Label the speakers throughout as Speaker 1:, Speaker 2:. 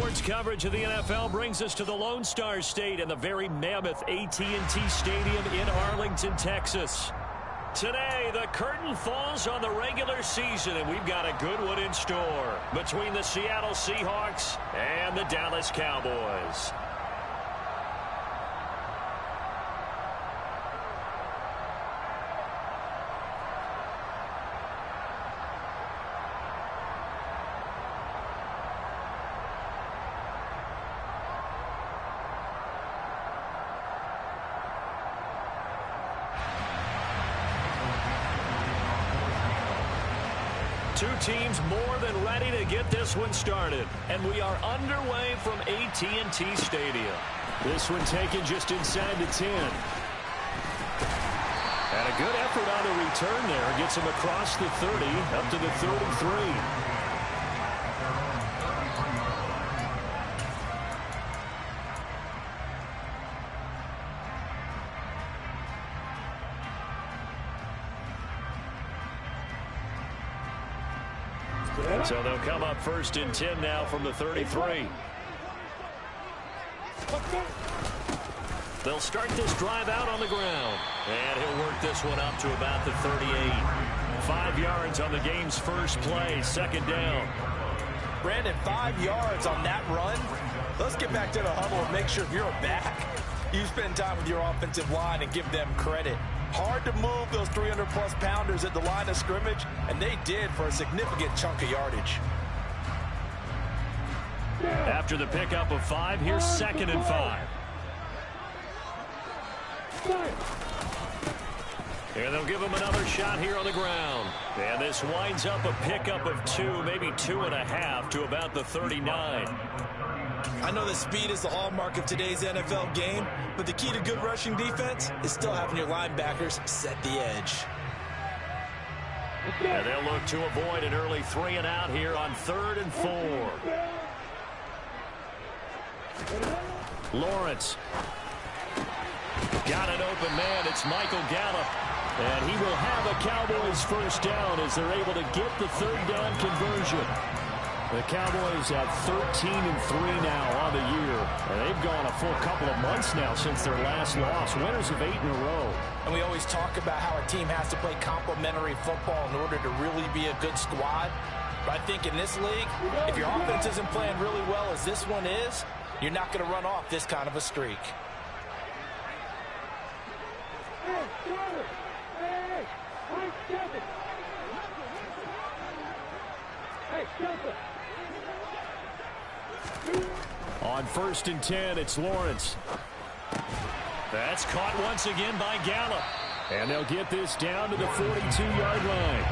Speaker 1: Sports coverage of the NFL brings us to the Lone Star State and the very mammoth AT&T Stadium in Arlington, Texas. Today, the curtain falls on the regular season, and we've got a good one in store between the Seattle Seahawks and the Dallas Cowboys. Two teams more than ready to get this one started. And we are underway from AT&T Stadium. This one taken just inside the 10. And a good effort on the return there. Gets him across the 30, up to the 33. So they'll come up first and 10 now from the 33. They'll start this drive out on the ground. And he'll work this one up to about the 38. 5 yards on the game's first play, second down.
Speaker 2: Brandon, 5 yards on that run. Let's get back to the huddle and make sure if you're a back, you spend time with your offensive line and give them credit. Hard to move those 300-plus pounders at the line of scrimmage, and they did for a significant chunk of yardage.
Speaker 1: After the pickup of 5, here's second and 5. And they'll give him another shot here on the ground. And this winds up a pickup of 2, maybe 2.5 to about the 39.
Speaker 2: I know that speed is the hallmark of today's NFL game, but the key to good rushing defense is still having your linebackers set the edge.
Speaker 1: And they'll look to avoid an early 3 and out here on 3rd and 4. Lawrence. Got an open man. It's Michael Gallup. And he will have a Cowboys first down as they're able to get the 3rd down conversion. The Cowboys at 13-3 now on the year. And they've gone a full couple of months now since their last loss. Winners of 8 in a row.
Speaker 2: And we always talk about how a team has to play complementary football in order to really be a good squad. But I think in this league, if your offense isn't playing really well as this one is, you're not going to run off this kind of a streak.
Speaker 1: On 1st and 10, it's Lawrence. That's caught once again by Gallup. And they'll get this down to the 42-yard line.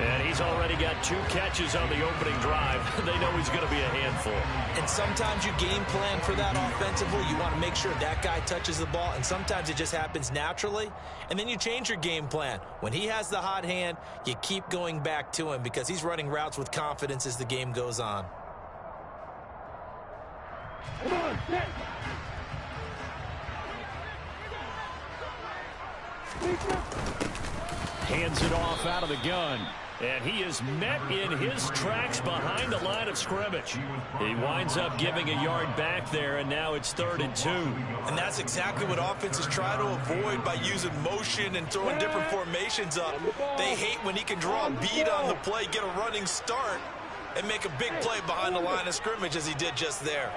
Speaker 1: And he's already got 2 catches on the opening drive. They know he's going to be a handful.
Speaker 2: And sometimes you game plan for that offensively. You want to make sure that guy touches the ball. And sometimes it just happens naturally. And then you change your game plan. When he has the hot hand, you keep going back to him because he's running routes with confidence as the game goes on.
Speaker 3: Come on, set.
Speaker 1: Hands it off out of the gun. And he is met in his tracks behind the line of scrimmage. He winds up giving a yard back there, and now it's 3rd and 2.
Speaker 2: And that's exactly what offenses try to avoid by using motion and throwing different formations up. They hate when he can draw a bead on the play, get a running start, and make a big play behind the line of scrimmage as he did just there.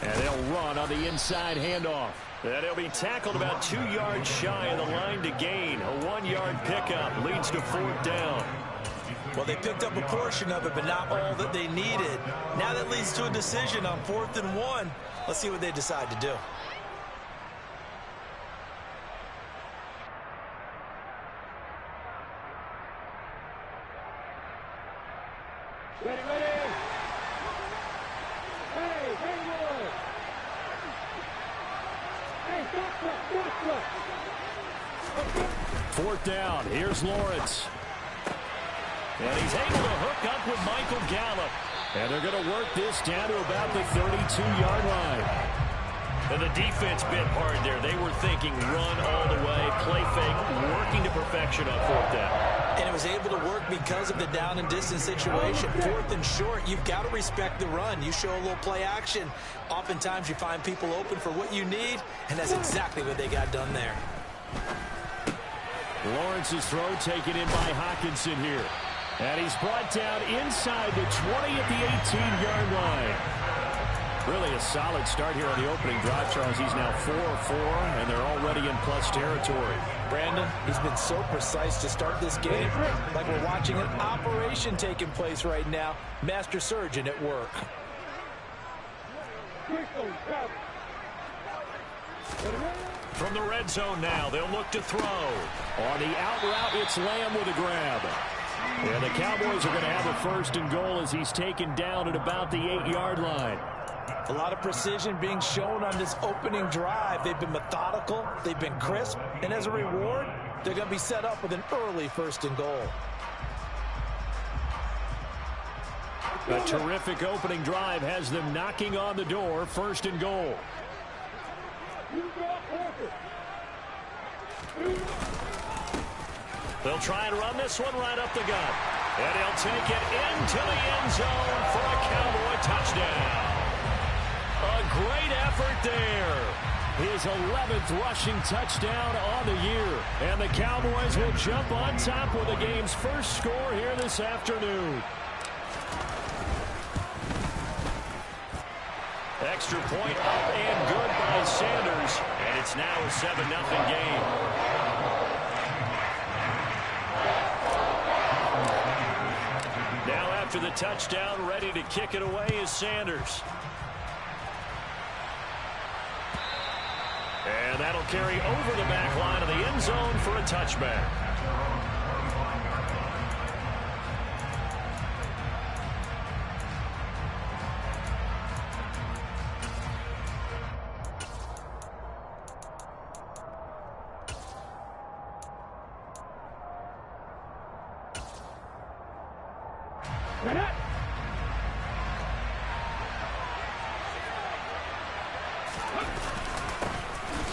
Speaker 1: And they'll run on the inside handoff. And he'll be tackled about 2 yards shy of the line to gain. A 1-yard pickup leads to 4th down.
Speaker 2: Well, they picked up a portion of it, but not all that they needed. Now that leads to a decision on 4th and 1. Let's see what they decide to do.
Speaker 3: Ready, ready. Hey, Haywood. Hey, stop.
Speaker 1: 4th down. Here's Lawrence. And he's able to hook up with Michael Gallup. And they're going to work this down to about the 32-yard line. And the defense bit hard there. They were thinking run all the way, play fake, working to perfection on 4th down.
Speaker 2: And it was able to work because of the down and distance situation. 4th and short, you've got to respect the run. You show a little play action. Oftentimes you find people open for what you need, and that's exactly what they got done there.
Speaker 1: Lawrence's throw taken in by Hawkinson here. And he's brought down inside the 20 at the 18-yard line. Really a solid start here on the opening drive, Charles. He's now 4 of 4, and they're already in plus territory.
Speaker 2: Brandon, he's been so precise to start this game, like we're watching an operation taking place right now. Master surgeon at work.
Speaker 1: From the red zone now, they'll look to throw. On the out route, it's Lamb with a grab. And the Cowboys are going to have a 1st and goal as he's taken down at about the 8-yard line.
Speaker 2: A lot of precision being shown on this opening drive. They've been methodical, they've been crisp, and as a reward, they're going to be set up with an early 1st and goal.
Speaker 1: A terrific opening drive has them knocking on the door. 1st and goal. They'll try and run this one right up the gut. And he'll take it into the end zone for a Cowboy touchdown. A great effort there. His 11th rushing touchdown on the year. And the Cowboys will jump on top with the game's first score here this afternoon. Extra point up and good by Sanders. And it's now a 7-0 game. Now after the touchdown, ready to kick it away is Sanders. And that'll carry over the back line of the end zone for a touchback.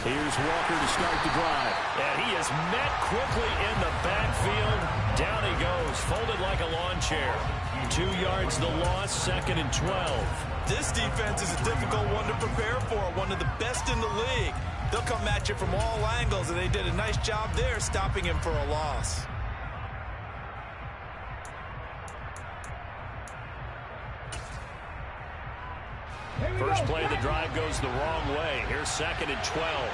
Speaker 1: Here's Walker to start the drive. And he is met quickly in the backfield. Down he goes, folded like a lawn chair. 2 yards the loss, 2nd and 12.
Speaker 2: This defense is a difficult one to prepare for, one of the best in the league. They'll come at you from all angles, and they did a nice job there stopping him for a loss.
Speaker 1: First play of the drive goes the wrong way. Here's 2nd and 12.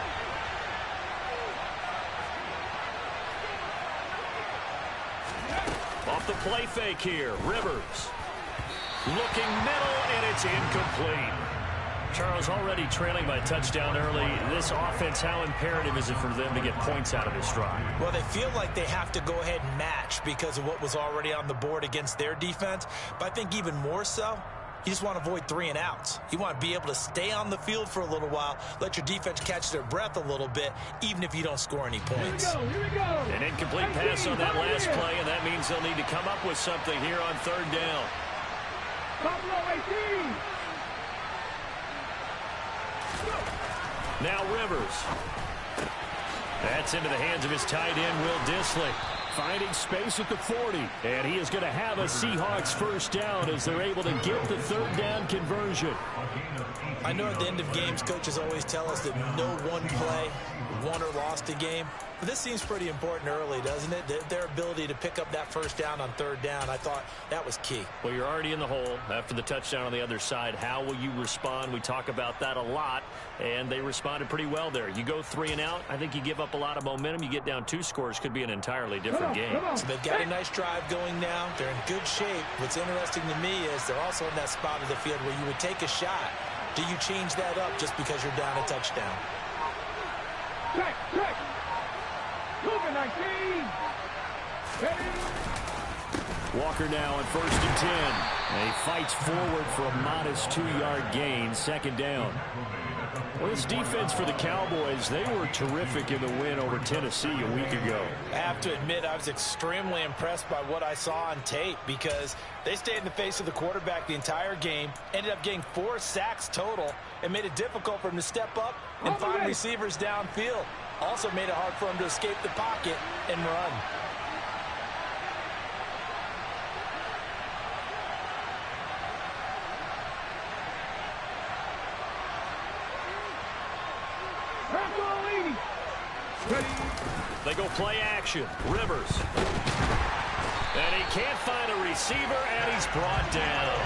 Speaker 1: Off the play fake here. Rivers. Looking middle, and it's incomplete. Charles, already trailing by touchdown early. This offense, how imperative is it for them to get points out of this drive?
Speaker 2: Well, they feel like they have to go ahead and match because of what was already on the board against their defense. But I think even more so, you just want to avoid 3 and outs. You want to be able to stay on the field for a little while, let your defense catch their breath a little bit, even if you don't score any points.
Speaker 3: Here we go.
Speaker 1: An incomplete pass on that last play, and that means they'll need to come up with something here on 3rd down.
Speaker 3: Buffalo 18.
Speaker 1: Now Rivers. That's into the hands of his tight end, Will Dissly. Finding space at the 40. And he is going to have a Seahawks 1st down as they're able to get the 3rd down conversion.
Speaker 2: I know at the end of games, coaches always tell us that no one play won or lost a game. But this seems pretty important early, doesn't it? Their ability to pick up that 1st down on 3rd down, I thought that was key.
Speaker 1: Well, you're already in the hole after the touchdown on the other side. How will you respond? We talk about that a lot, and they responded pretty well there. You go 3 and out, I think you give up a lot of momentum. You get down 2 scores, could be an entirely different game.
Speaker 2: So they've got a nice drive going now. They're in good shape. What's interesting to me is they're also in that spot of the field where you would take a shot. Do you change that up just because you're down a touchdown?
Speaker 3: Check. Luka 19.
Speaker 1: Walker now on 1st and 10. And he fights forward for a modest 2-yard gain, 2nd down. Well, this defense for the Cowboys, they were terrific in the win over Tennessee a week ago.
Speaker 2: I have to admit, I was extremely impressed by what I saw on tape because they stayed in the face of the quarterback the entire game, ended up getting 4 sacks total, and made it difficult for him to step up and find receivers downfield. Also made it hard for him to escape the pocket and run.
Speaker 3: Ready.
Speaker 1: They go play action. Rivers. And he can't find a receiver, and he's brought down.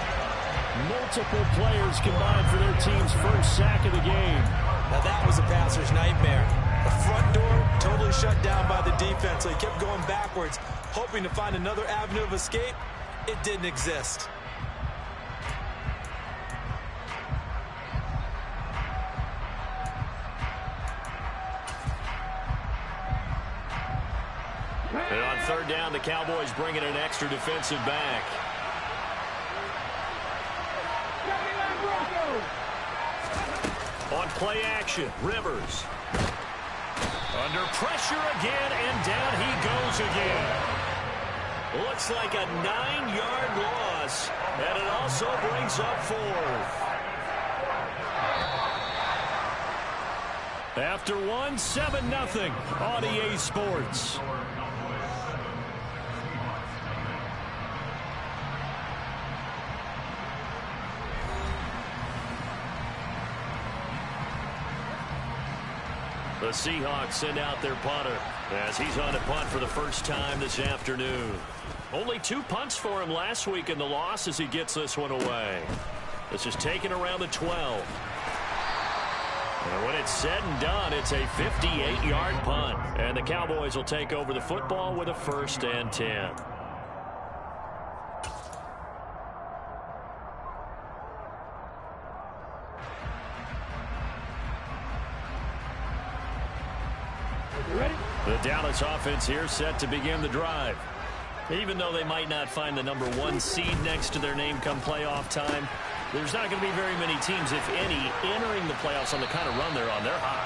Speaker 1: Multiple players combined for their team's first sack of the game.
Speaker 2: Now that was a passer's nightmare. The front door totally shut down by the defense, so he kept going backwards, hoping to find another avenue of escape. It didn't exist.
Speaker 1: And on third down, the Cowboys bring in an extra defensive back. On play action, Rivers. Under pressure again, and down he goes again. Looks like a 9-yard loss, and it also brings up fourth. After one, 7-0 on EA Sports. The Seahawks send out their punter as he's on a punt for the first time this afternoon. Only 2 punts for him last week in the loss as he gets this one away. This is taken around the 12. And when it's said and done, it's a 58-yard punt. And the Cowboys will take over the football with a 1st and 10. The Dallas offense here set to begin the drive. Even though they might not find the #1 seed next to their name come playoff time, there's not going to be very many teams, if any, entering the playoffs on the kind of run they're on. They're hot.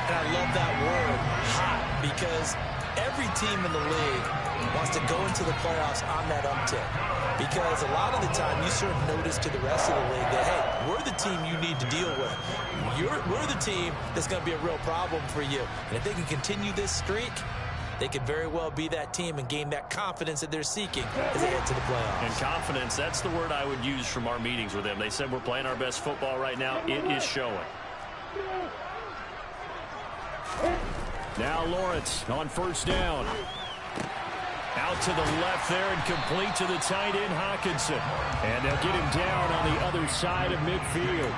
Speaker 2: And I love that word, hot, because every team in the league wants to go into the playoffs on that uptick. Because a lot of the time you serve notice to the rest of the league that, hey, we're the team you need to deal with. We're the team that's going to be a real problem for you. And if they can continue this streak, they could very well be that team and gain that confidence that they're seeking as they head to the playoffs.
Speaker 1: And confidence, that's the word I would use from our meetings with them. They said we're playing our best football right now. It is showing. Now Lawrence on first down. Out to the left there and complete to the tight end, Hockenson. And they'll get him down on the other side of midfield.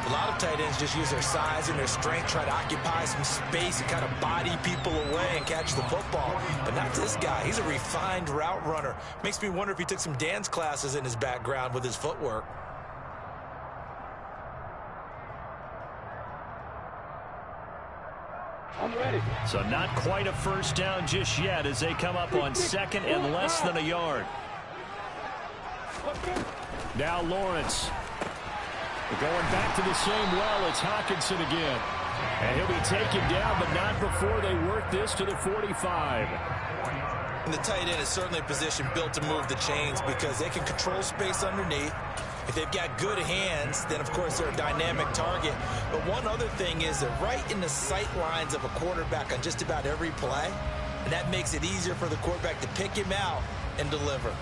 Speaker 2: A lot of tight ends just use their size and their strength, try to occupy some space and kind of body people away and catch the football. But not this guy. He's a refined route runner. Makes me wonder if he took some dance classes in his background with his footwork.
Speaker 3: I'm ready.
Speaker 1: So not quite a first down just yet as they come up on 2nd and less than a yard. Now Lawrence. Going back to the same well, it's Hockenson again. And he'll be taken down, but not before they work this to the 45.
Speaker 2: And the tight end is certainly a position built to move the chains because they can control space underneath. If they've got good hands, then, of course, they're a dynamic target. But one other thing is they're right in the sight lines of a quarterback on just about every play. And that makes it easier for the quarterback to pick him out and deliver.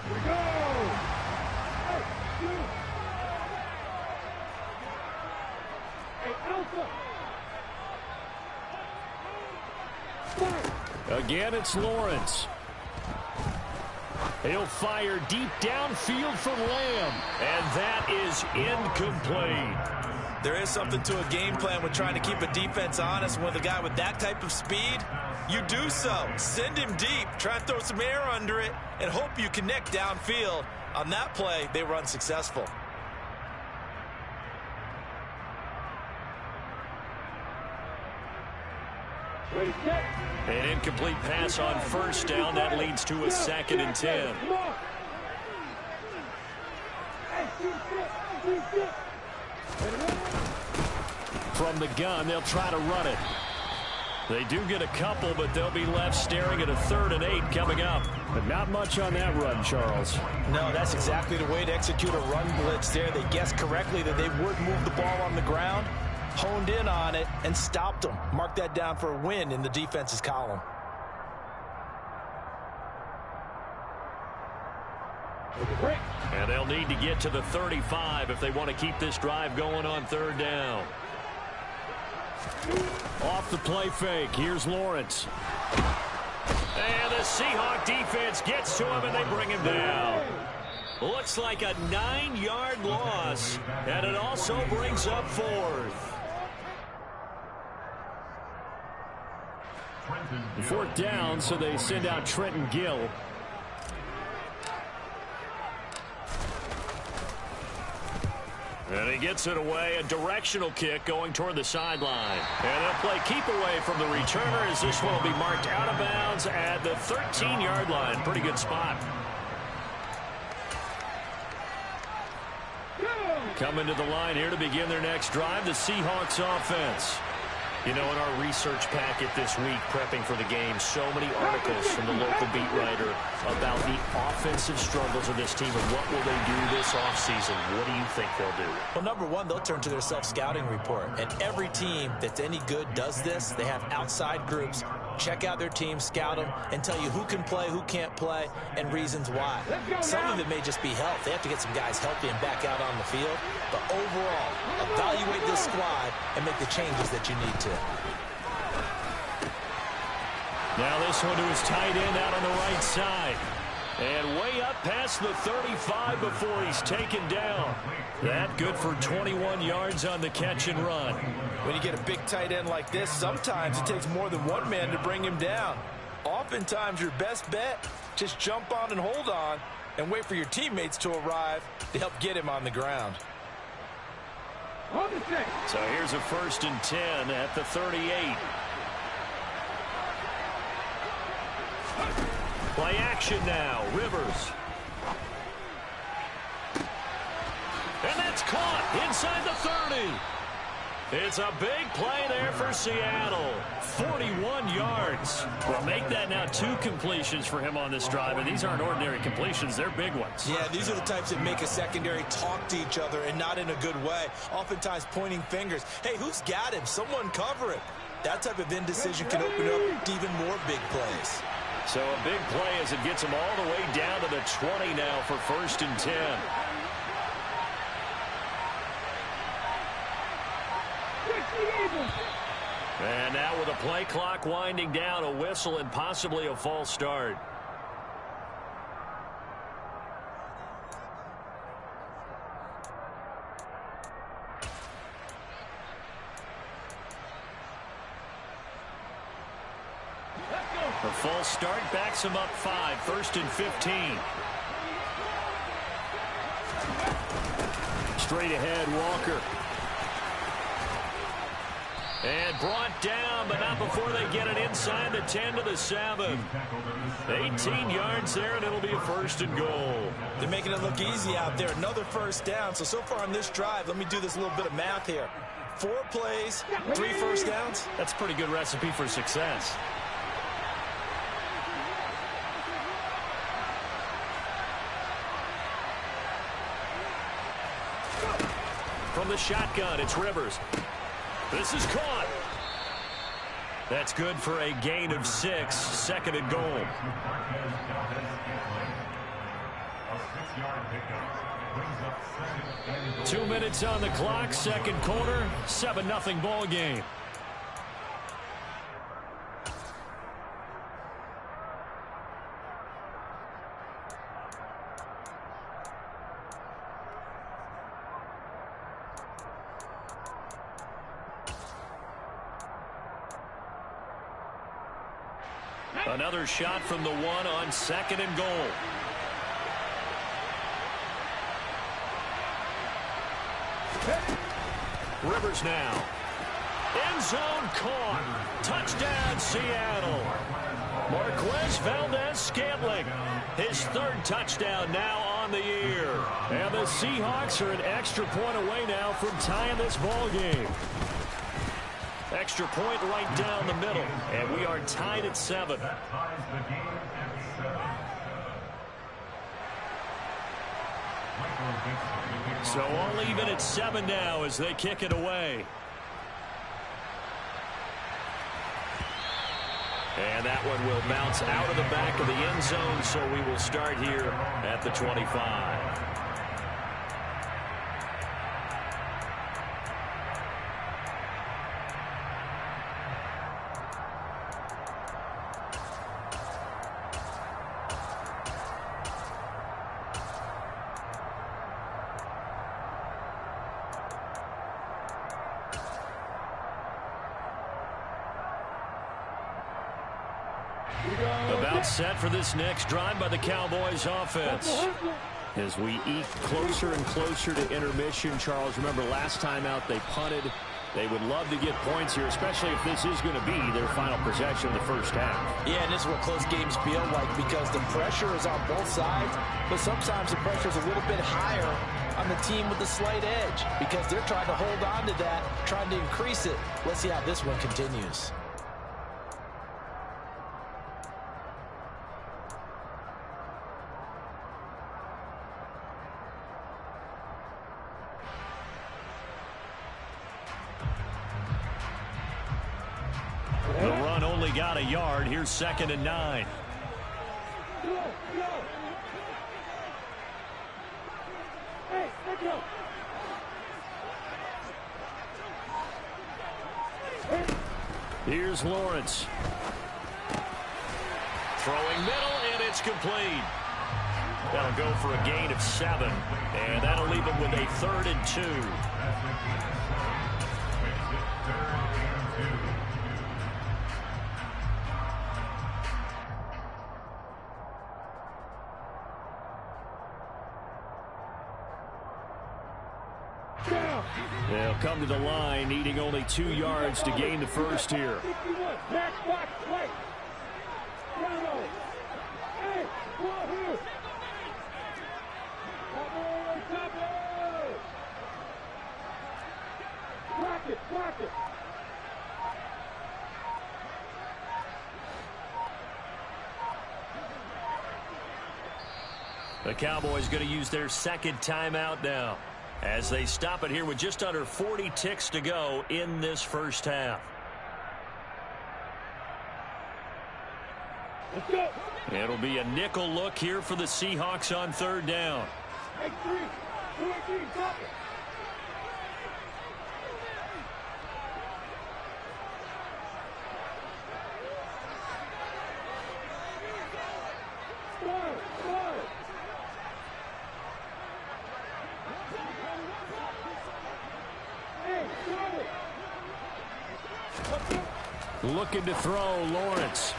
Speaker 3: Here we go.
Speaker 1: Again, it's Lawrence. He'll fire deep downfield for Lamb, and that is incomplete.
Speaker 2: There is something to a game plan with trying to keep a defense honest. With a guy with that type of speed, you do so. Send him deep, try to throw some air under it, and hope you connect downfield. On that play, they were unsuccessful.
Speaker 1: An incomplete pass on first down. That leads to a 2nd and 10. From the gun, they'll try to run it. They do get a couple, but they'll be left staring at a 3rd and 8 coming up. But not much on that run, Charles.
Speaker 2: No, that's exactly the way to execute a run blitz there. They guessed correctly that they would move the ball on the ground, honed in on it, and stopped them. Mark that down for a win in the defense's column.
Speaker 1: And they'll need to get to the 35 if they want to keep this drive going on 3rd down. Off the play fake, here's Lawrence. And the Seahawk defense gets to him, and they bring him down. Looks like a 9-yard loss, and it also brings up 4th. 4th down, so they send out Trenton Gill. And he gets it away, a directional kick going toward the sideline. And they'll play keep away from the returner as this one will be marked out of bounds at the 13-yard line. Pretty good spot. Coming to the line here to begin their next drive, the Seahawks offense. You know, in our research packet this week, prepping for the game, so many articles from the local beat writer about the offensive struggles of this team and what will they do this offseason. What do you think they'll do?
Speaker 2: Well, number one, they'll turn to their self-scouting report. And every team that's any good does this. They have outside groups. Check out their team, scout them, and tell you who can play, who can't play, and reasons why. Some of it may just be health. They have to get some guys healthy and back out on the field. But overall, evaluate this squad and make the changes that you need to.
Speaker 1: Now this one to his tight end out on the right side. And way up past the 35 before he's taken down. That good for 21 yards on the catch and run.
Speaker 2: When you get a big tight end like this, sometimes it takes more than one man to bring him down. Oftentimes your best bet, just jump on and hold on and wait for your teammates to arrive to help get him on the ground.
Speaker 1: So here's a 1st and 10 at the 38. Play action now, Rivers. And that's caught inside the 30. It's a big play there for Seattle. 41 yards. Well, make that now 2 completions for him on this drive, and these aren't ordinary completions. They're big ones.
Speaker 2: Yeah, these are the types that make a secondary talk to each other and not in a good way. Oftentimes pointing fingers. Hey, who's got him? Someone cover it. That type of indecision can open up to even more big plays.
Speaker 1: So a big play as it gets him all the way down to the 20 now for 1st and 10. And now with a play clock winding down, a whistle and possibly a false start. The false start backs him up 5, 1st and 15. Straight ahead, Walker. And brought down, but not before they get it inside the 10 to the 7. 18 yards there, and it'll be a 1st and goal.
Speaker 2: They're making it look easy out there. Another 1st down. So far on this drive, let me do this little bit of math here. 4 plays, 3 1st downs.
Speaker 1: That's a pretty good recipe for success. From the shotgun, it's Rivers. This is caught. That's good for a gain of 6, 2nd and goal. Two minutes on the clock, 2nd quarter, 7-0 ball game. Another shot from the 1 on 2nd and goal. Rivers now. End zone caught. Touchdown, Seattle. Marquez Valdez-Scantling. His 3rd touchdown now on the year. And the Seahawks are an extra point away now from tying this ball game. Extra point right down the middle, and we are tied at 7. So all even at 7 now as they kick it away. And that one will bounce out of the back of the end zone, so we will start here at the 25. set for this next drive by the Cowboys offense. As we eke closer and closer to intermission, Charles, remember last time out they punted. They would love to get points here, especially if this is going to be their final possession of the first half.
Speaker 2: Yeah, and this is what close games feel like because the pressure is on both sides, but sometimes the pressure is a little bit higher on the team with the slight edge because they're trying to hold on to that, trying to increase it. Let's see how this one continues.
Speaker 1: The run only got a yard. Here's 2nd and 9. Here's Lawrence. Throwing middle, and it's complete. That'll go for a gain of 7, and that'll leave him with a 3rd and 2. They'll come to the line, needing only 2 yards to gain the first here. The Cowboys going to use their 2nd timeout now, as they stop it here with just under 40 ticks to go in this first half.
Speaker 3: Let's go.
Speaker 1: It'll be a nickel look here for the Seahawks on 3rd down.
Speaker 3: Hey, 3, 2, 18, stop it.
Speaker 1: Looking to throw, Lawrence.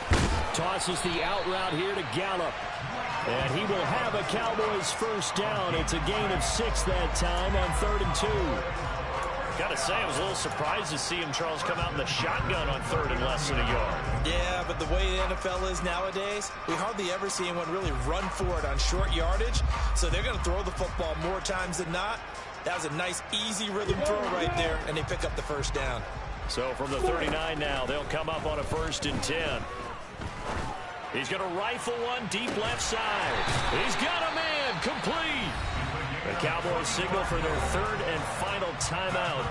Speaker 1: Tosses the out route here to Gallup. And he will have a Cowboys first down. It's a gain of 6 that time on 3rd and 2. Got to say, I was a little surprised to see him, Charles, come out in the shotgun on 3rd and less than a yard.
Speaker 2: Yeah, but the way the NFL is nowadays, we hardly ever see anyone really run for it on short yardage. So they're going to throw the football more times than not. That was a nice, easy rhythm throw right there, and they pick up the first down.
Speaker 1: So from the 39 now, they'll come up on a 1st and 10. He's going to rifle one deep left side. He's got a man, complete. The Cowboys signal for their 3rd and final timeout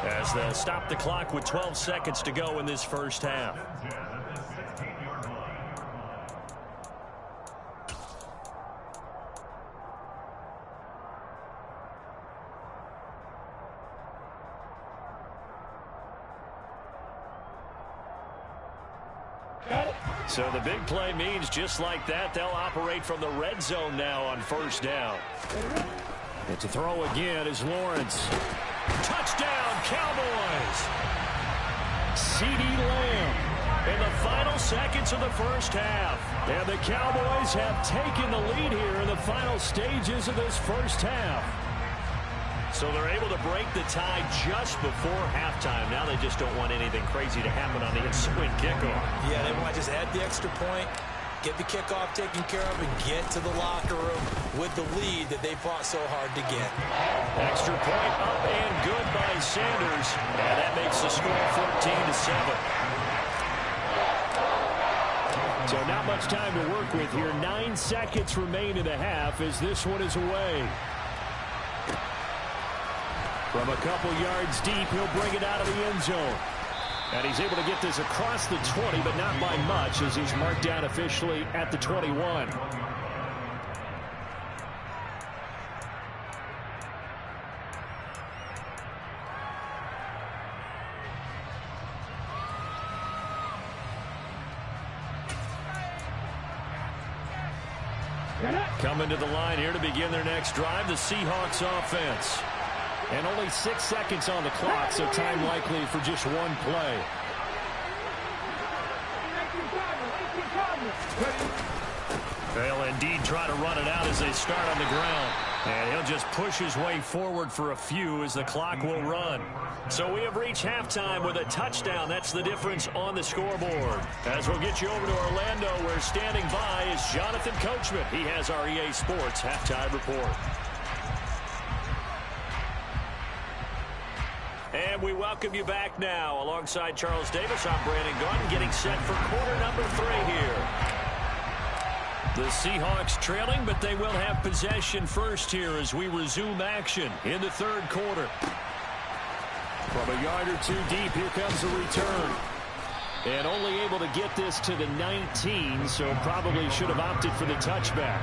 Speaker 1: as they'll stop the clock with 12 seconds to go in this first half. So the big play means just like that, they'll operate from the red zone now on 1st down. And to throw again is Lawrence. Touchdown, Cowboys! CeeDee Lamb in the final seconds of the first half. And the Cowboys have taken the lead here in the final stages of this first half. So they're able to break the tie just before halftime. Now they just don't want anything crazy to happen on the ensuing kickoff.
Speaker 2: Yeah, they want to just add the extra point, get the kickoff taken care of, and get to the locker room with the lead that they fought so hard to get.
Speaker 1: Extra point up and good by Sanders. And that makes the score 14-7. So not much time to work with here. 9 seconds remain in the half as this one is away. From a couple yards deep, he'll bring it out of the end zone. And he's able to get this across the 20, but not by much, as he's marked down officially at the 21. Coming to the line here to begin their next drive, the Seahawks offense. And only 6 seconds on the clock, so time likely for just one play. They'll indeed try to run it out as they start on the ground. And he'll just push his way forward for a few as the clock will run. So we have reached halftime with a touchdown. That's the difference on the scoreboard. As we'll get you over to Orlando, where standing by is Jonathan Coachman. He has our EA Sports halftime report. And we welcome you back now. Alongside Charles Davis, I'm Brandon Gaudin, getting set for quarter number 3 here. The Seahawks trailing, but they will have possession first here as we resume action in the third quarter. From a yard or two deep, here comes a return. And only able to get this to the 19, so probably should have opted for the touchback.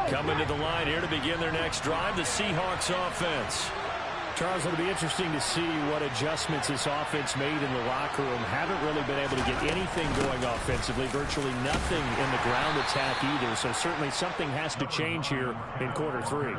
Speaker 1: Coming to the line here to begin their next drive, the Seahawks offense. Charles, it'll be interesting to see what adjustments this offense made in the locker room. Haven't really been able to get anything going offensively, virtually nothing in the ground attack either. So certainly something has to change here in quarter 3.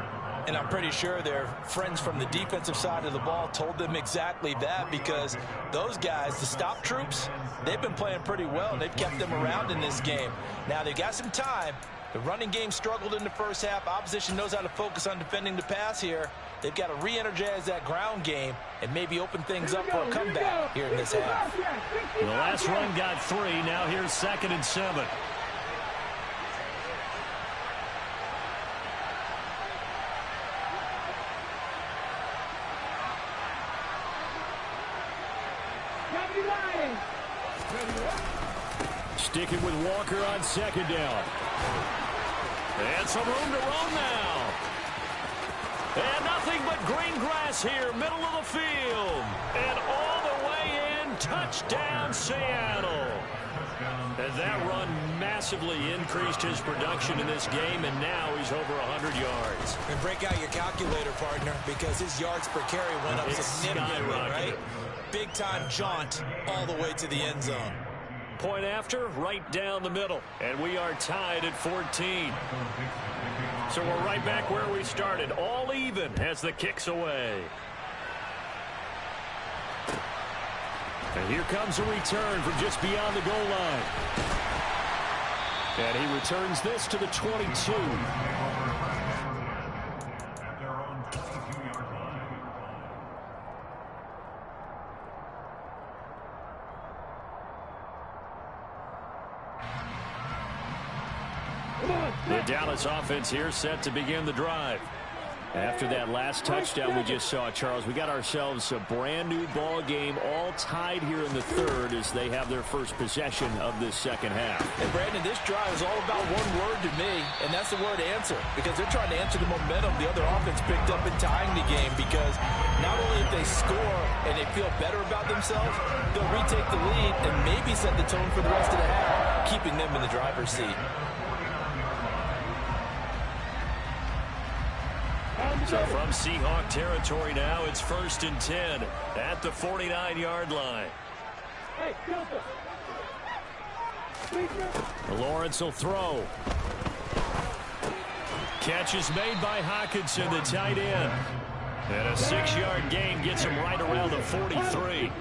Speaker 2: And I'm pretty sure their friends from the defensive side of the ball told them exactly that, because those guys, the stop troops, they've been playing pretty well, and they've kept them around in this game. Now they've got some time. The running game struggled in the first half. Opposition knows how to focus on defending the pass here. They've got to re-energize that ground game and maybe open things up for a comeback here in this half.
Speaker 1: The last run got 3. Now here's 2nd and 7. Sticking with Walker on 2nd down. And some room to roam now. And nothing but green grass here, middle of the field. And all the way in, touchdown Seattle. And that run massively increased his production in this game, and now he's over 100 yards.
Speaker 2: And break out your calculator, partner, because his yards per carry went up significantly, right? Big-time jaunt all the way to the end zone.
Speaker 1: Point after, right down the middle. And we are tied at 14. So we're right back where we started. All even as the kick's away. And here comes a return from just beyond the goal line. And he returns this to the 22. The Dallas offense here set to begin the drive. After that last touchdown we just saw, Charles, we got ourselves a brand new ball game, all tied here in the third as they have their first possession of this second half.
Speaker 2: And Brandon, this drive is all about one word to me, and that's the word answer, because they're trying to answer the momentum the other offense picked up in tying the game, because not only if they score and they feel better about themselves, they'll retake the lead and maybe set the tone for the rest of the half, keeping them in the driver's seat.
Speaker 1: So from Seahawk territory now, it's 1st and 10 at the 49-yard line. Lawrence will throw. Catch is made by Hockenson, the tight end. And a 6-yard gain gets him right around the 43.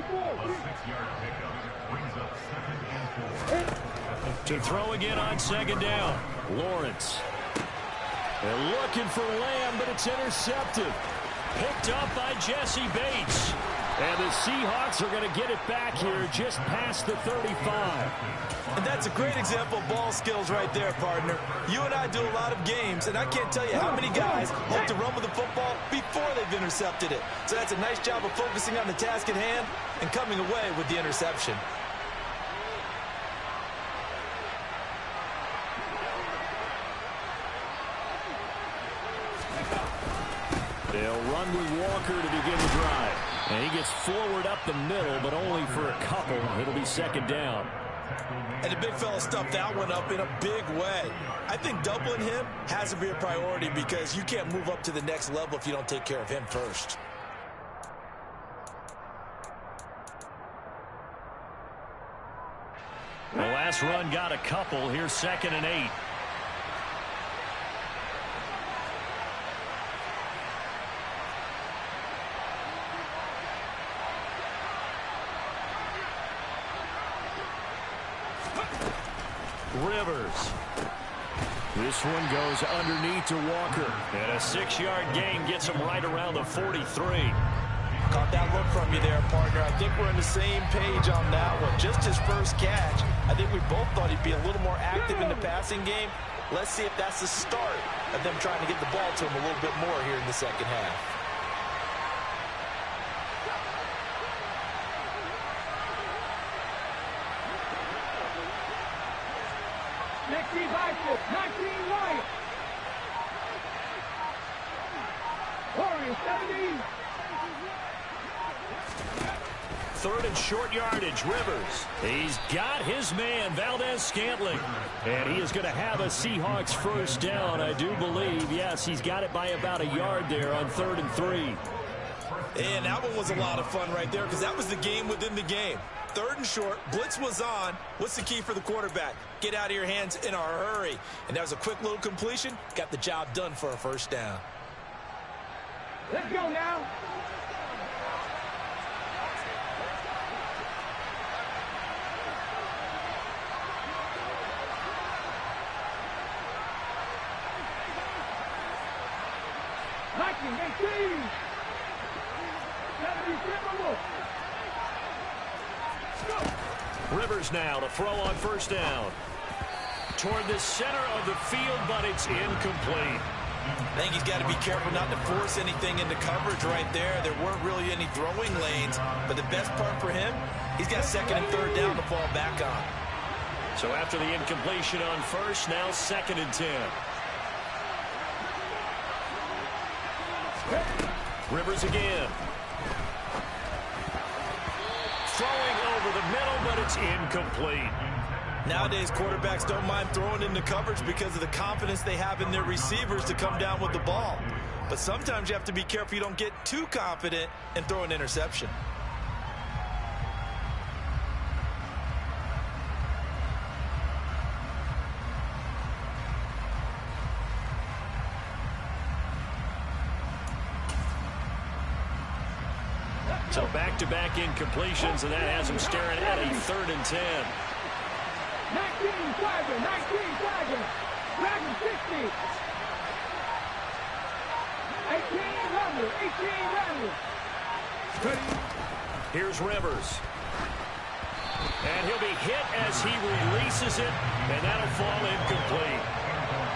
Speaker 1: To throw again on 2nd down. Lawrence. They're looking for Lamb, but it's intercepted. Picked up by Jesse Bates. And the Seahawks are going to get it back here just past the 35.
Speaker 2: And that's a great example of ball skills right there, partner. You and I do a lot of games, and I can't tell you how many guys hope to run with the football before they've intercepted it. So that's a nice job of focusing on the task at hand and coming away with the interception.
Speaker 1: They'll run with Walker to begin the drive. And he gets forward up the middle, but only for a couple. It'll be 2nd down.
Speaker 2: And the big fella stuffed that one up in a big way. I think doubling him has to be a priority, because you can't move up to the next level if you don't take care of him first.
Speaker 1: The last run got a couple. Here's 2nd and 8. Rivers. This one goes underneath to Walker. And a 6-yard gain gets him right around the 43.
Speaker 2: Caught that look from you there, partner. I think we're on the same page on that one. Just his first catch. I think we both thought he'd be a little more active in the passing game. Let's see if that's the start of them trying to get the ball to him a little bit more here in the second half.
Speaker 3: Next team back, 19 Lions. Warriors 17.
Speaker 1: Third and short yardage, Rivers. He's got his man, Valdez-Scantling. And he is going to have a Seahawks first down, I do believe. Yes, he's got it by about a yard there on 3rd and 3.
Speaker 2: And that one was a lot of fun right there because that was the game within the game. 3rd and short, blitz was on. What's the key for the quarterback? Get out of your hands in a hurry. And that was a quick little completion. Got the job done for a first down.
Speaker 3: Let's go now.
Speaker 1: Rivers now to throw on first down. Toward the center of the field, but it's incomplete.
Speaker 2: I think he's got to be careful not to force anything into coverage right there. There weren't really any throwing lanes, but the best part for him, he's got 2nd and 3rd down to fall back on.
Speaker 1: So after the incompletion on first, now 2nd and 10. Rivers again. Throwing over the middle, but it's incomplete.
Speaker 2: Nowadays, quarterbacks don't mind throwing into coverage because of the confidence they have in their receivers to come down with the ball. But sometimes you have to be careful you don't get too confident and throw an interception.
Speaker 1: So back-to-back incompletions, and that has him staring at a 3rd and 10.
Speaker 3: 19 Tiger, 19 Tiger. Dragon 60. 18 Runner, 18 Runner.
Speaker 1: Here's Rivers. And he'll be hit as he releases it, and that'll fall incomplete.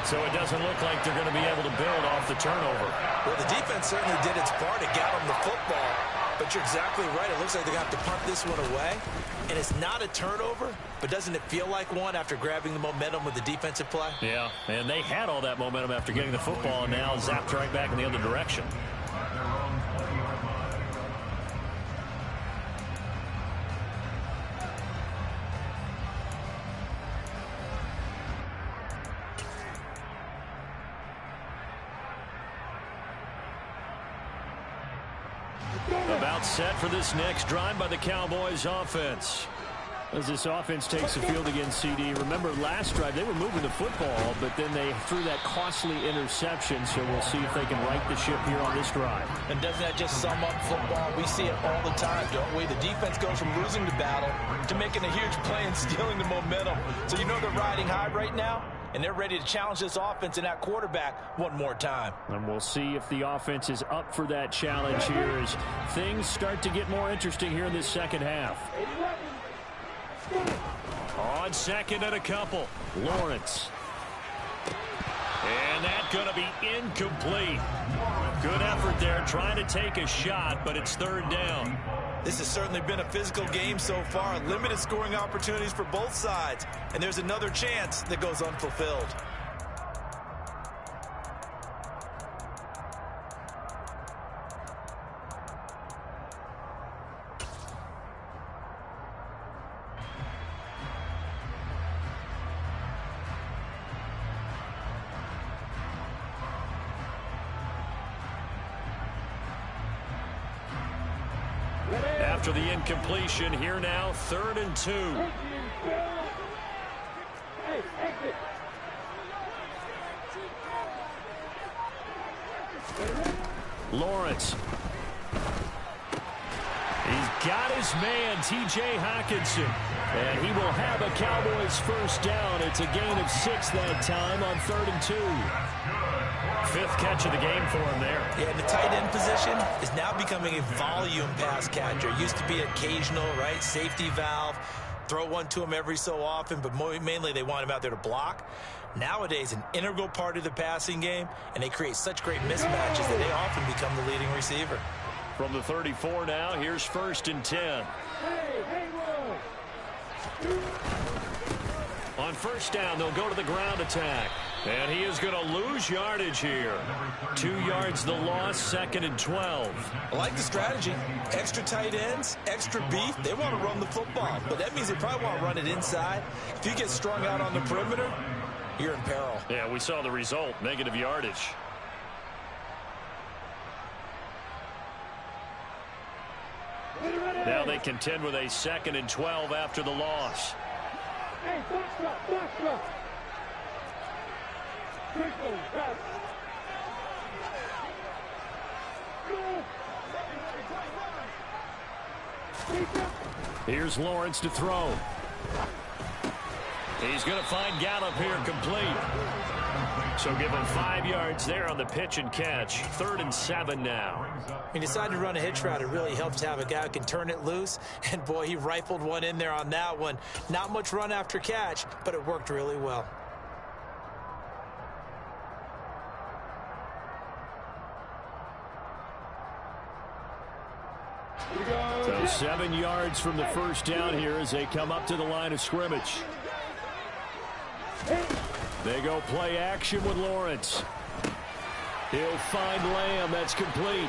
Speaker 1: So it doesn't look like they're going to be able to build off the turnover.
Speaker 2: Well, the defense certainly did its part to get him the football. But you're exactly right. It looks like they're going to have to punt this one away. And it's not a turnover, but doesn't it feel like one after grabbing the momentum with the defensive play?
Speaker 1: Yeah, and they had all that momentum after getting the football, and now zapped right back in the other direction. About set for this next drive by the Cowboys offense. As this offense takes the field against CD, remember last drive they were moving the football, but then they threw that costly interception, so we'll see if they can right the ship here on this drive.
Speaker 2: And doesn't that just sum up football? We see it all the time, don't we? The defense goes from losing the battle to making a huge play and stealing the momentum. So you know they're riding high right now, and they're ready to challenge this offense and that quarterback one more time.
Speaker 1: And we'll see if the offense is up for that challenge here as things start to get more interesting here in this second half. On 2nd and a couple, Lawrence. And that's going to be incomplete. Good effort there trying to take a shot, but it's 3rd down.
Speaker 2: This has certainly been a physical game so far. Limited scoring opportunities for both sides. And there's another chance that goes unfulfilled.
Speaker 1: After the incompletion, here now, 3rd and 2. Lawrence. He's got his man, T.J. Hawkinson. And he will have a Cowboys first down. It's a gain of 6 that time on 3rd and 2. 5th catch of the game for him there.
Speaker 2: Yeah, the tight end position is now becoming a volume pass catcher. Used to be occasional, right? Safety valve. Throw one to him every so often, but mainly they want him out there to block. Nowadays, an integral part of the passing game, and they create such great mismatches that they often become the leading receiver.
Speaker 1: From the 34 now, here's 1st and 10. On 1st down, they'll go to the ground attack. And he is going to lose yardage here. 2 yards the loss, 2nd and 12.
Speaker 2: I like the strategy. Extra tight ends, extra beef. They want to run the football, but that means they probably want to run it inside. If you get strung out on the perimeter, you're in peril.
Speaker 1: Yeah, we saw the result, negative yardage. Now they contend with a 2nd and 12 after the loss.
Speaker 3: Hey, box.
Speaker 1: Here's Lawrence to throw. He's going to find Gallup here complete. So give him 5 yards there on the pitch and catch. 3rd and 7 now.
Speaker 2: He decided to run a hitch route. It really helps to have a guy who can turn it loose. And, boy, he rifled one in there on that one. Not much run after catch, but it worked really well.
Speaker 1: So 7 yards from the first down here as they come up to the line of scrimmage. They go play action with Lawrence. He'll find Lamb. That's complete.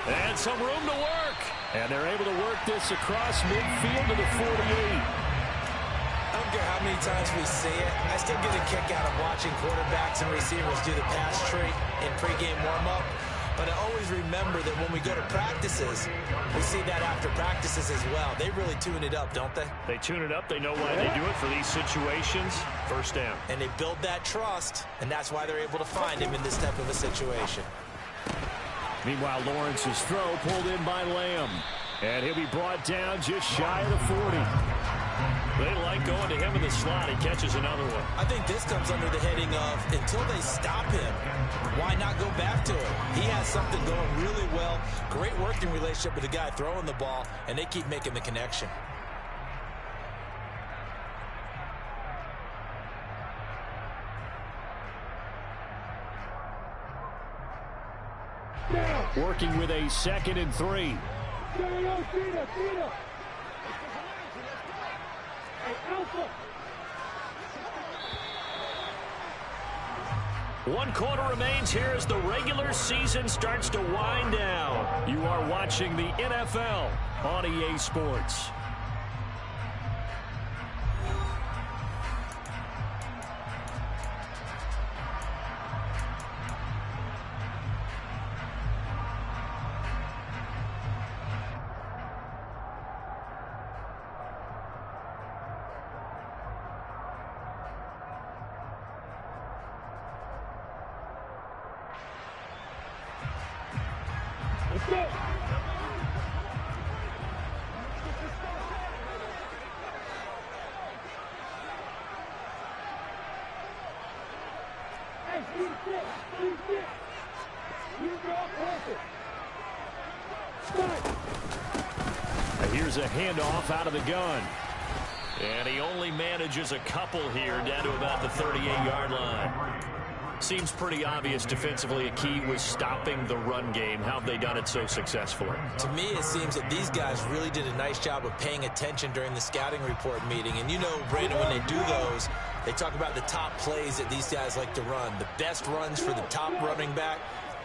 Speaker 1: And some room to work. And they're able to work this across midfield to the 48.
Speaker 2: I don't care how many times we see it. I still get a kick out of watching quarterbacks and receivers do the pass tree in pregame warm-up. But I always remember that when we go to practices, we see that after practices as well. They really tune it up, don't they?
Speaker 1: They tune it up. They know why they do it for these situations. First down.
Speaker 2: And they build that trust, and that's why they're able to find him in this type of a situation.
Speaker 1: Meanwhile, Lawrence's throw pulled in by Lamb. And he'll be brought down just shy of the 40. They like going to him in the slot. He catches another one.
Speaker 2: I think this comes under the heading of until they stop him, why not go back to him? He has something going really well. Great working relationship with the guy throwing the ball, and they keep making the connection.
Speaker 1: Working with a 2nd and 3. One quarter remains here as the regular season starts to wind down. You are watching the NFL on EA Sports. Here's a handoff out of the gun. And he only manages a couple here down to about the 38-yard line. Seems pretty obvious defensively a key was stopping the run game. How have they done it so successfully?
Speaker 2: To me, it seems that these guys really did a nice job of paying attention during the scouting report meeting. And you know, Brandon, when they do those, they talk about the top plays that these guys like to run. The best runs for the top running back,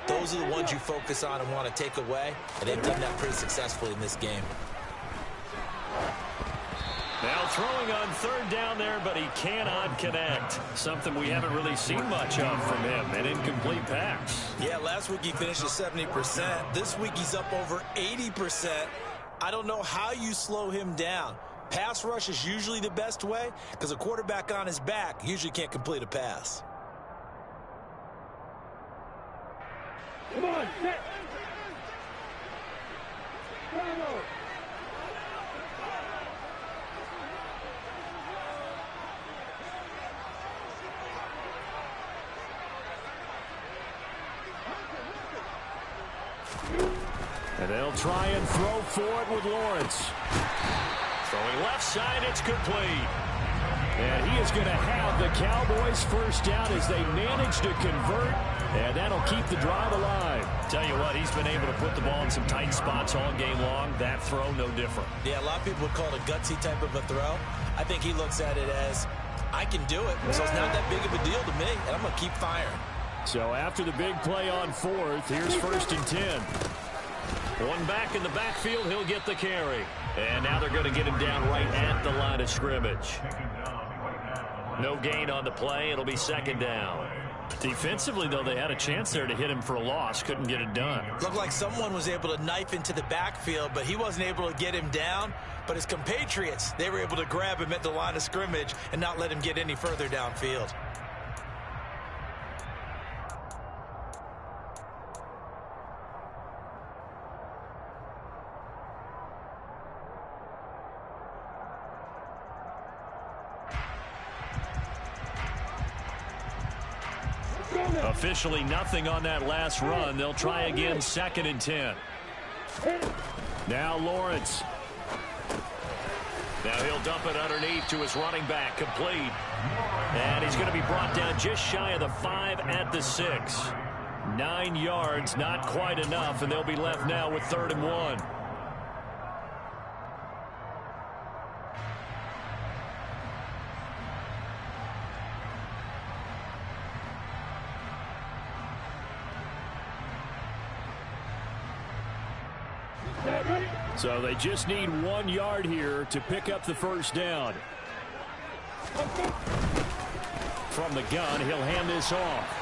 Speaker 2: those are the ones you focus on and want to take away. And they've done that pretty successfully in this game.
Speaker 1: Now throwing on 3rd down there, but he cannot connect. Something we haven't really seen much of from him, an incomplete pass.
Speaker 2: Yeah, last week he finished at 70%. This week he's up over 80%. I don't know how you slow him down. Pass rush is usually the best way because a quarterback on his back usually can't complete a pass.
Speaker 3: Come on, set. Bravo.
Speaker 1: They'll try and throw for it with Lawrence. Throwing left side, it's complete. And he is going to have the Cowboys first down as they manage to convert, and that'll keep the drive alive.
Speaker 2: Tell you what, he's been able to put the ball in some tight spots all game long. That throw, no different. Yeah, a lot of people would call it a gutsy type of a throw. I think he looks at it as, I can do it, so it's not that big of a deal to me, and I'm going to keep firing.
Speaker 1: So after the big play on fourth, here's 1st and 10. One back in the backfield, he'll get the carry. And now they're going to get him down right at the line of scrimmage. No gain on the play. It'll be 2nd down. Defensively, though, they had a chance there to hit him for a loss. Couldn't get it done.
Speaker 2: Looked like someone was able to knife into the backfield, but he wasn't able to get him down. But his compatriots, they were able to grab him at the line of scrimmage and not let him get any further downfield.
Speaker 1: Officially nothing on that last run. They'll try again, 2nd and 10. Now Lawrence. Now he'll dump it underneath to his running back, complete. And he's going to be brought down just shy of the 5 at the 6. 9 yards, not quite enough, and they'll be left now with 3rd and 1. So they just need 1 yard here to pick up the first down. From the gun, he'll hand this off.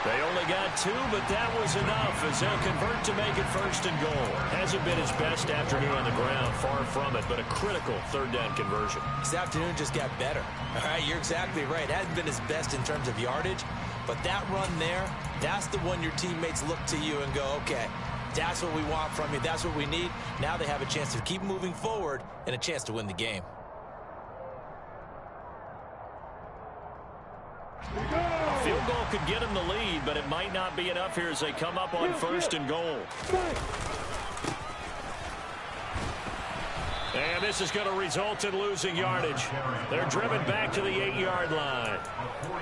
Speaker 1: They only got 2, but that was enough as they'll convert to make it 1st and goal. Hasn't been his best afternoon on the ground, far from it, but a critical 3rd down conversion.
Speaker 2: This afternoon just got better. All right, you're exactly right. Hasn't been his best in terms of yardage, but that run there, that's the one your teammates look to you and go, okay, that's what we want from you. That's what we need. Now they have a chance to keep moving forward and a chance to win the game.
Speaker 1: A field goal could get them the lead, but it might not be enough here as they come up on 1st and goal. And this is going to result in losing yardage. They're driven back to the 8-yard line.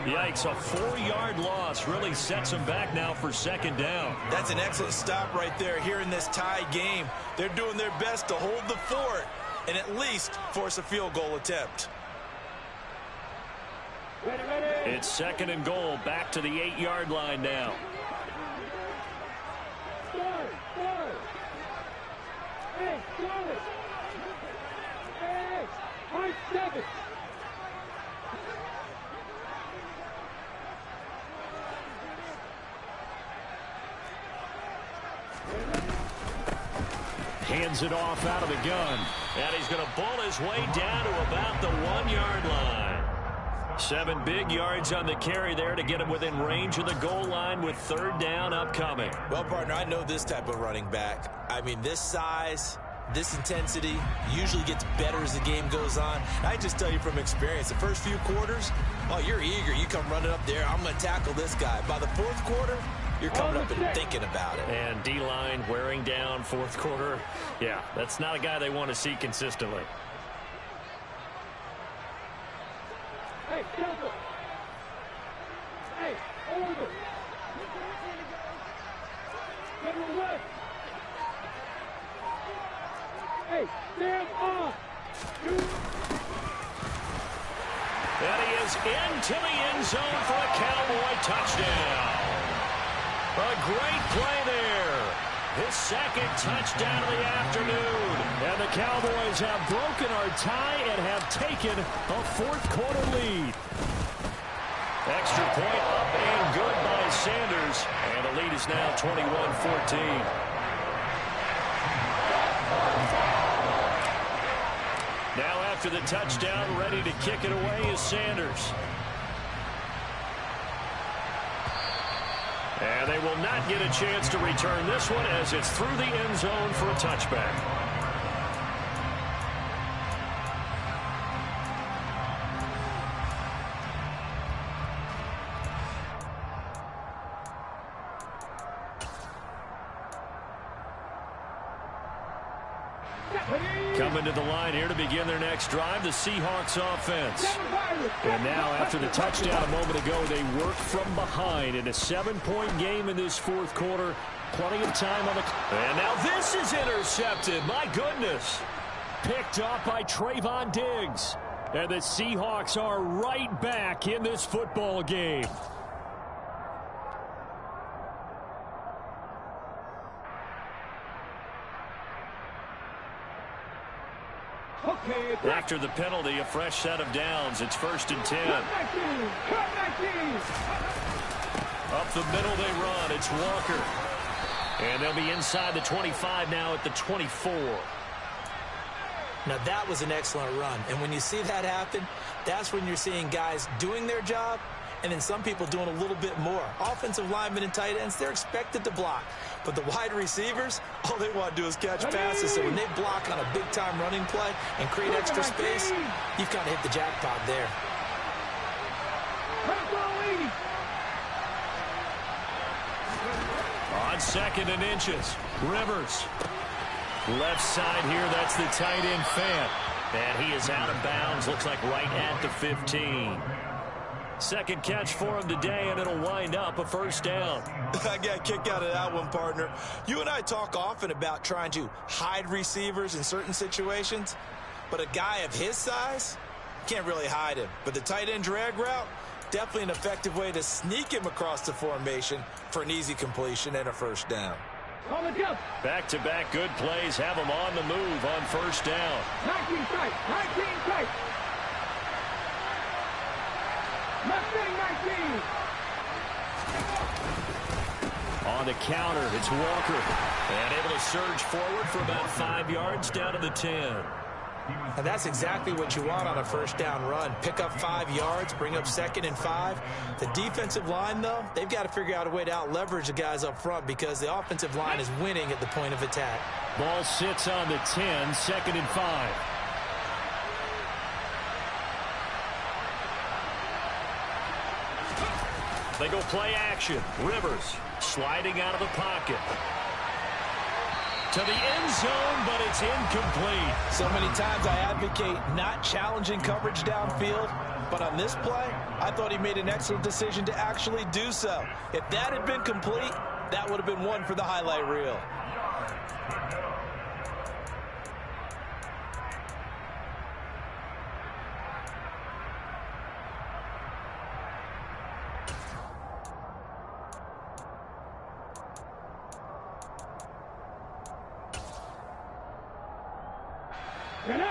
Speaker 1: Yikes, a 4-yard loss really sets them back now for 2nd down.
Speaker 2: That's an excellent stop right there here in this tie game. They're doing their best to hold the fort and at least force a field goal attempt.
Speaker 1: It's 2nd and goal, back to the 8-yard line now. Hands it off out of the gun. And he's going to bull his way down to about the 1-yard line. 7 big yards on the carry there to get him within range of the goal line with 3rd down upcoming.
Speaker 2: Well, partner, I know this type of running back. I mean, this size, this intensity usually gets better as the game goes on. I just tell you from experience, the first few quarters, oh, you're eager. You come running up there, I'm going to tackle this guy. By the 4th quarter, you're coming up and thinking about it.
Speaker 1: And D-line wearing down 4th quarter. Yeah, that's not a guy they want to see consistently.
Speaker 3: Hey, Silver. Hey, over. Get him away. Hey, stand on.
Speaker 1: And he is into the end zone for a Cowboy touchdown. A great play there. His 2nd touchdown of the afternoon. And the Cowboys have broken our tie and have taken a 4th quarter lead. Extra point up and good by Sanders. And the lead is now 21-14. Now after the touchdown, ready to kick it away is Sanders. And they will not get a chance to return this one as it's through the end zone for a touchback. Coming to the line here to begin their next drive, the Seahawks offense. And now, after the touchdown a moment ago, they work from behind in a 7-point game in this fourth quarter. Plenty of time on the clock. And now this is intercepted. My goodness. Picked off by Trayvon Diggs. And the Seahawks are right back in this football game. After the penalty, a fresh set of downs. It's 1st and 10. Up the middle they run. It's Walker. And they'll be inside the 25 now at the 24.
Speaker 4: Now, that was an excellent run. And when you see that happen, that's when you're seeing guys doing their job and then some people doing a little bit more. Offensive linemen and tight ends, they're expected to block. But the wide receivers, all they want to do is catch passes. So when they block on a big-time running play and create extra space, you've kind of hit the jackpot there.
Speaker 1: On 2nd and inches, Rivers. Left side here, that's the tight end Fant. And he is out of bounds, looks like right at the 15. Second catch for him today, and it'll wind up a 1st down.
Speaker 2: I got a kick out of that one, partner. You and I talk often about trying to hide receivers in certain situations, but a guy of his size can't really hide him. But the tight end drag route, definitely an effective way to sneak him across the formation for an easy completion and a 1st down.
Speaker 1: Back-to-back good plays have him on the move on 1st down.
Speaker 3: 19 tight, 19 tight. Left wing 19.
Speaker 1: On the counter, it's Walker. And able to surge forward for about 5 yards down to the 10.
Speaker 4: And that's exactly what you want on a 1st down run. Pick up 5 yards, bring up 2nd and 5. The defensive line, though, they've got to figure out a way to out-leverage the guys up front because the offensive line is winning at the point of attack.
Speaker 1: Ball sits on the 10, 2nd and 5. They go play action. Rivers sliding out of the pocket. To the end zone, but it's incomplete.
Speaker 2: So many times I advocate not challenging coverage downfield, but on this play, I thought he made an excellent decision to actually do so. If that had been complete, that would have been one for the highlight reel.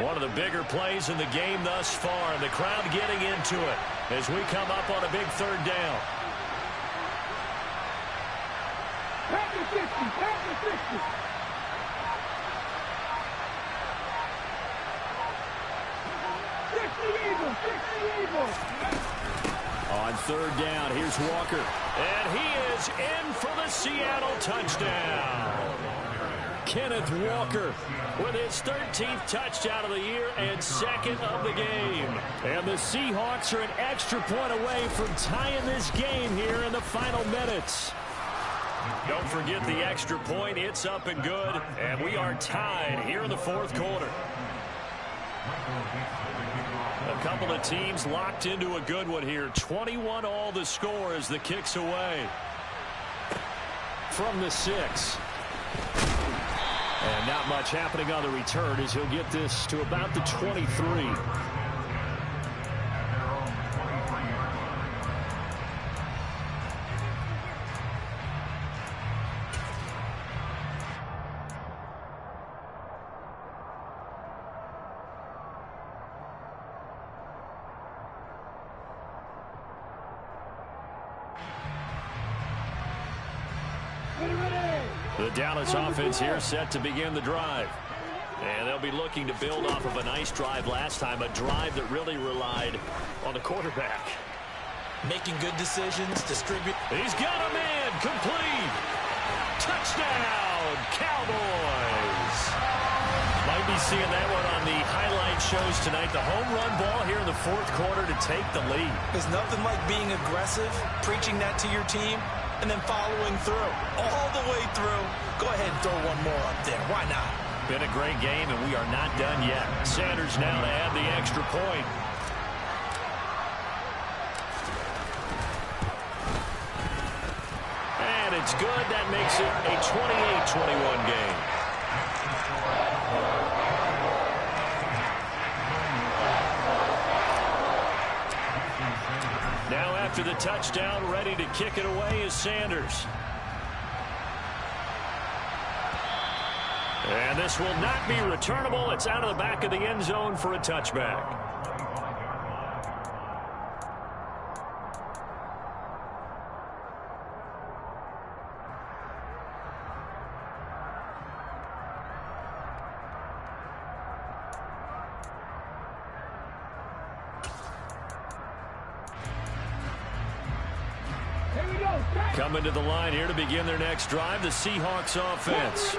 Speaker 1: One of the bigger plays in the game thus far, and the crowd getting into it as we come up on a big 3rd down.
Speaker 3: Back to 60, back to 60.
Speaker 1: On 3rd down, here's Walker. And he is in for the Seattle touchdown. Kenneth Walker with his 13th touchdown of the year and 2nd of the game. And the Seahawks are an extra point away from tying this game here in the final minutes. Don't forget the extra point. It's up and good. And we are tied here in the 4th quarter. A couple of teams locked into a good one here. 21 all the score as the kick's away. From the 6. And not much happening on the return as he'll get this to about the 23. The Dallas offense here set to begin the drive. And they'll be looking to build off of a nice drive last time, a drive that really relied on the quarterback.
Speaker 4: Making good decisions, distribute.
Speaker 1: He's got a man, complete. Touchdown, Cowboys. Might be seeing that one on the highlight shows tonight. The home run ball here in the 4th quarter to take the lead.
Speaker 2: There's nothing like being aggressive, preaching that to your team, and then following through. All the way through. Go ahead and throw one more up there. Why not?
Speaker 1: Been a great game, and we are not done yet. Sanders now to add the extra point. And it's good. That makes it a 28-21 game. Now after the touchdown, ready to kick it away is Sanders. And this will not be returnable. It's out of the back of the end zone for a touchback. Coming to the line here to begin their next drive, the Seahawks offense.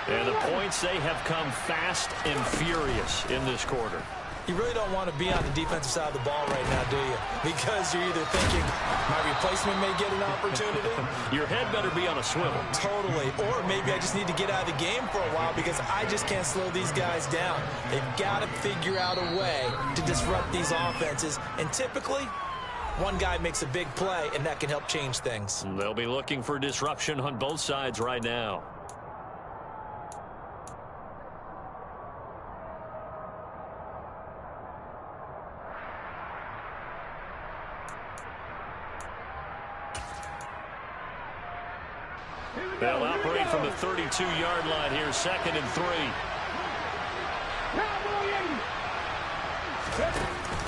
Speaker 1: And the points, they have come fast and furious in this quarter.
Speaker 4: You really don't want to be on the defensive side of the ball right now, do you? Because you're either thinking, my replacement may get an opportunity.
Speaker 1: Your head better be on a swivel.
Speaker 4: Totally. Or maybe I just need to get out of the game for a while because I just can't slow these guys down. They've got to figure out a way to disrupt these offenses. And typically, one guy makes a big play, and that can help change things.
Speaker 1: They'll be looking for disruption on both sides right now. They'll operate from the 32-yard line here, 2nd and 3.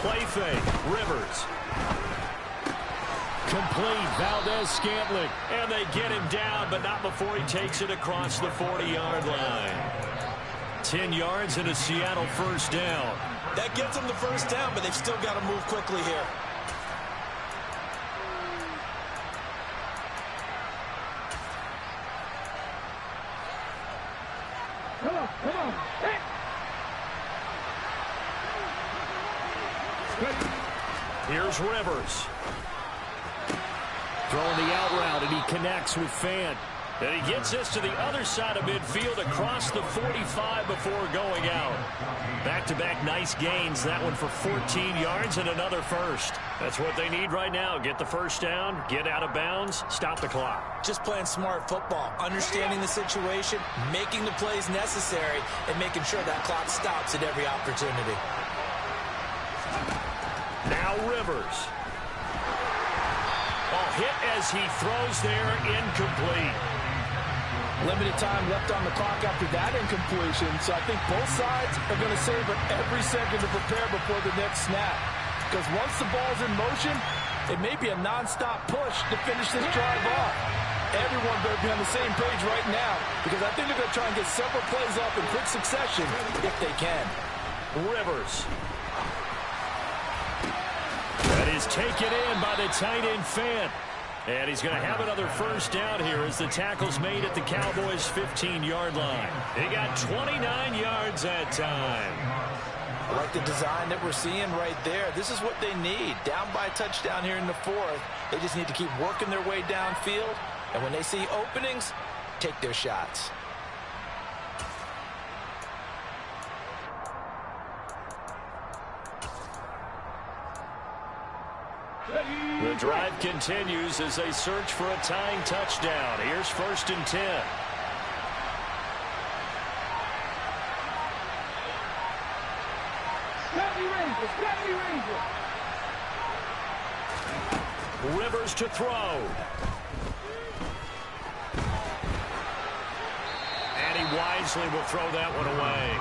Speaker 1: Play fake, Rivers. Complete, Valdez-Scantling. And they get him down, but not before he takes it across the 40-yard line. 10 yards and a Seattle first down.
Speaker 4: That gets them the first down, but they've still got to move quickly here.
Speaker 3: Come on. Hey.
Speaker 1: Here's Rivers. Throwing the out route, and he connects with Fant. And he gets this to the other side of midfield across the 45 before going out. Back-to-back nice gains. That one for 14 yards and another first. That's what they need right now. Get the first down, get out of bounds, stop the clock.
Speaker 4: Just playing smart football, understanding the situation, making the plays necessary, and making sure that clock stops at every opportunity.
Speaker 1: Now Rivers. Hit as he throws there, incomplete.
Speaker 5: Limited time left on the clock after that incompletion, so I think both sides are going to savor every second to prepare before the next snap. Because once the ball's in motion, it may be a non-stop push to finish this drive off. Everyone better be on the same page right now, because I think they're going to try and get several plays off in quick succession if they can.
Speaker 1: Rivers. That is taken in by the tight end Fant. And he's going to have another first down here as the tackle's made at the Cowboys' 15-yard line. They got 29 yards that time.
Speaker 4: I like the design that we're seeing right there. This is what they need. Down by a touchdown here in the 4th. They just need to keep working their way downfield. And when they see openings, take their shots.
Speaker 1: The drive continues as they search for a tying touchdown. Here's 1st and 10. Rivers to throw. And he wisely will throw that one away.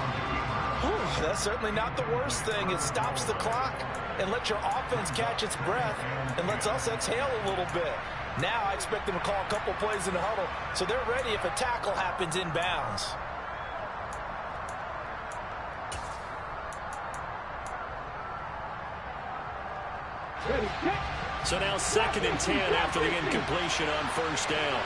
Speaker 4: Whew, that's certainly not the worst thing. It stops the clock and lets your offense catch its breath and lets us exhale a little bit. Now I expect them to call a couple plays in the huddle so they're ready if a tackle happens inbounds.
Speaker 1: So now 2nd and 10 after the incompletion on first down.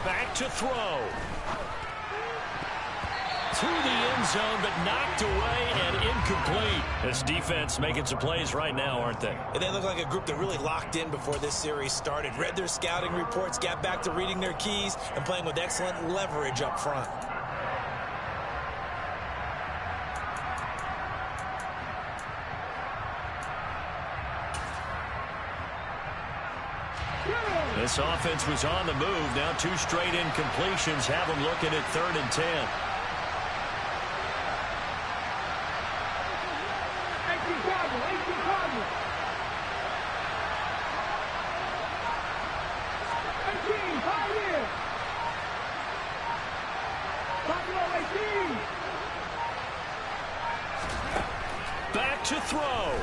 Speaker 1: Back to throw. to the end zone, but knocked away and incomplete. This defense making some plays right now, aren't they?
Speaker 4: And they look like a group that really locked in before this series started. Read their scouting reports, got back to reading their keys, and playing with excellent leverage up front.
Speaker 1: This offense was on the move. Now 2 straight incompletions have them looking at 3rd and 10.
Speaker 3: 18 Cowboys, 18 Cowboys. 18, 5 years. Buffalo 18.
Speaker 1: Back to throw.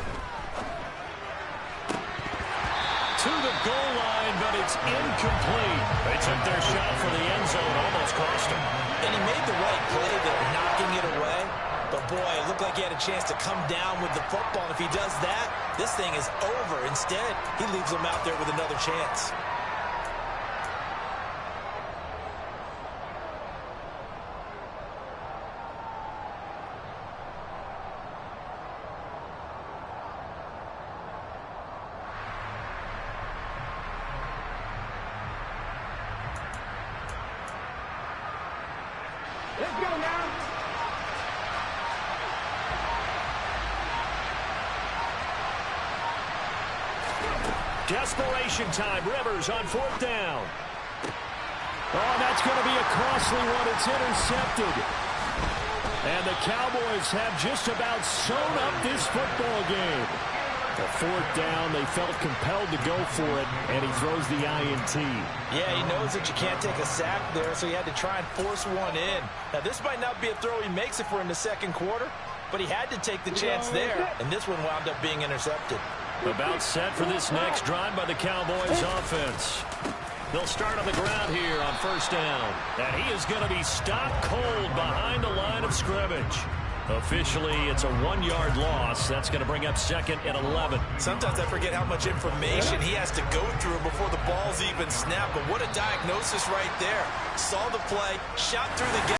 Speaker 1: To the goal line, but it's incomplete. They took their shot for the end zone, almost cost him.
Speaker 4: And he made the right play there, knocking it away. But, boy, it looked like he had a chance to come down with the football. And if he does that, this thing is over. Instead, he leaves him out there with another chance.
Speaker 3: Let's go now.
Speaker 1: Desperation time. Rivers on 4th down. Oh, that's going to be a costly one. It's intercepted. And the Cowboys have just about sewn up this football game. The 4th down, they felt compelled to go for it, and he throws the INT.
Speaker 4: Yeah, he knows that you can't take a sack there, so he had to try and force one in. Now, this might not be a throw he makes if we're in the 2nd quarter, but he had to take the chance there, and this one wound up being intercepted.
Speaker 1: About set for this next drive by the Cowboys offense. They'll start on the ground here on 1st down. And he is going to be stopped cold behind the line of scrimmage. Officially, it's a 1-yard loss. That's going to bring up 2nd and 11.
Speaker 4: Sometimes I forget how much information he has to go through before the ball's even snapped. But what a diagnosis right there. Saw the play, shot through the gap.